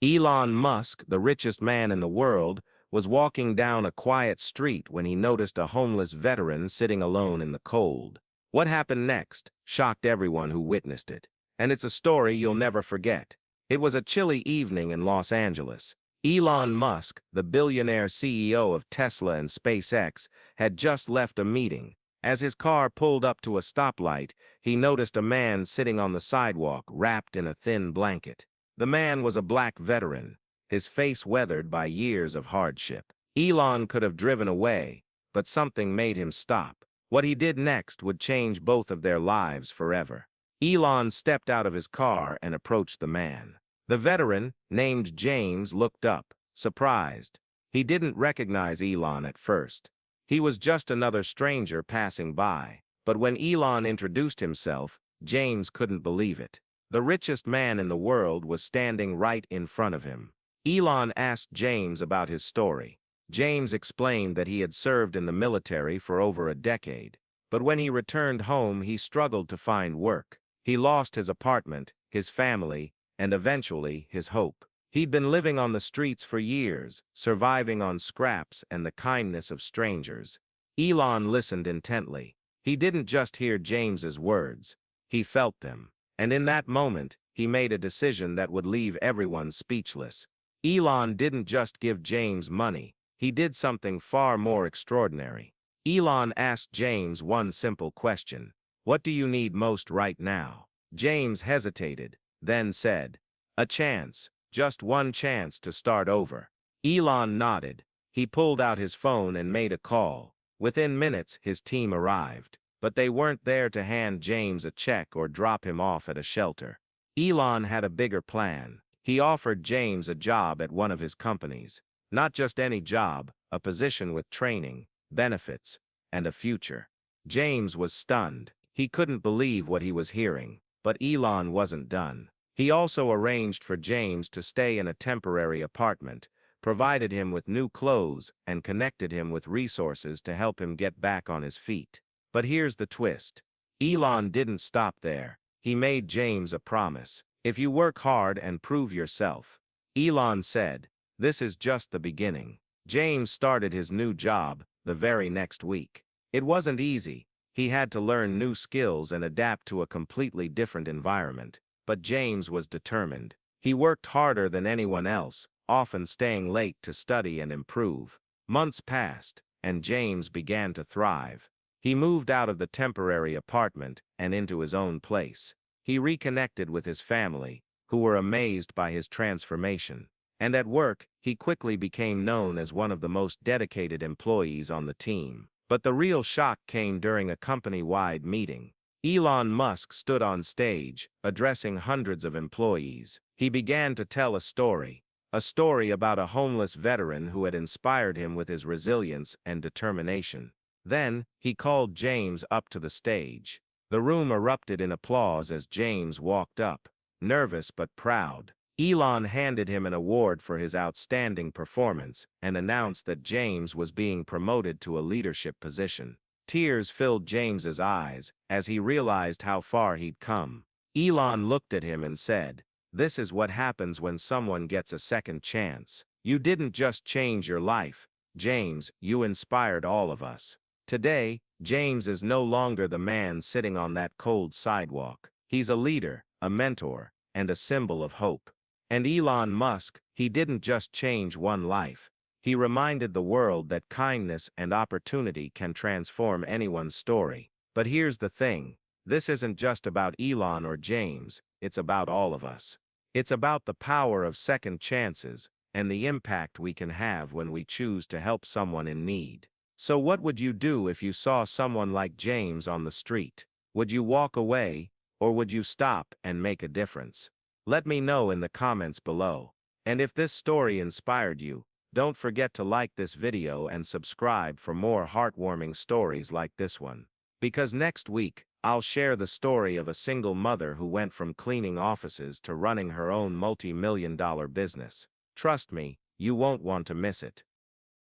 Elon Musk, the richest man in the world, was walking down a quiet street when he noticed a homeless veteran sitting alone in the cold. What happened next shocked everyone who witnessed it, and it's a story you'll never forget. It was a chilly evening in Los Angeles. Elon Musk, the billionaire CEO of Tesla and SpaceX, had just left a meeting. As his car pulled up to a stoplight, he noticed a man sitting on the sidewalk wrapped in a thin blanket. The man was a black veteran, his face weathered by years of hardship. Elon could have driven away, but something made him stop. What he did next would change both of their lives forever. Elon stepped out of his car and approached the man. The veteran, named James, looked up, surprised. He didn't recognize Elon at first. He was just another stranger passing by. But when Elon introduced himself, James couldn't believe it. The richest man in the world was standing right in front of him. Elon asked James about his story. James explained that he had served in the military for over a decade. But when he returned home, he struggled to find work. He lost his apartment, his family, and eventually his hope. He'd been living on the streets for years, surviving on scraps and the kindness of strangers. Elon listened intently. He didn't just hear James's words, he felt them. And in that moment, he made a decision that would leave everyone speechless. Elon didn't just give James money, he did something far more extraordinary. Elon asked James one simple question: "What do you need most right now?" James hesitated, then said, "A chance. Just one chance to start over." Elon nodded. He pulled out his phone and made a call. Within minutes, his team arrived. But they weren't there to hand James a check or drop him off at a shelter. Elon had a bigger plan. He offered James a job at one of his companies. Not just any job, a position with training, benefits, and a future. James was stunned. He couldn't believe what he was hearing. But Elon wasn't done. He also arranged for James to stay in a temporary apartment, provided him with new clothes, and connected him with resources to help him get back on his feet. But here's the twist. Elon didn't stop there. He made James a promise. "If you work hard and prove yourself," Elon said, "this is just the beginning." James started his new job the very next week. It wasn't easy. He had to learn new skills and adapt to a completely different environment. But James was determined. He worked harder than anyone else, often staying late to study and improve. Months passed, and James began to thrive. He moved out of the temporary apartment and into his own place. He reconnected with his family, who were amazed by his transformation. And at work, he quickly became known as one of the most dedicated employees on the team. But the real shock came during a company-wide meeting. Elon Musk stood on stage, addressing hundreds of employees. He began to tell a story about a homeless veteran who had inspired him with his resilience and determination. Then, he called James up to the stage. The room erupted in applause as James walked up, nervous but proud. Elon handed him an award for his outstanding performance and announced that James was being promoted to a leadership position. Tears filled James's eyes as he realized how far he'd come. Elon looked at him and said, "This is what happens when someone gets a second chance. You didn't just change your life, James, you inspired all of us." Today, James is no longer the man sitting on that cold sidewalk. He's a leader, a mentor, and a symbol of hope. And Elon Musk, he didn't just change one life. He reminded the world that kindness and opportunity can transform anyone's story. But here's the thing. This isn't just about Elon or James, it's about all of us. It's about the power of second chances and the impact we can have when we choose to help someone in need. So what would you do if you saw someone like James on the street? Would you walk away, or would you stop and make a difference? Let me know in the comments below. And if this story inspired you, don't forget to like this video and subscribe for more heartwarming stories like this one. Because next week, I'll share the story of a single mother who went from cleaning offices to running her own multi-million-dollar business. Trust me, you won't want to miss it.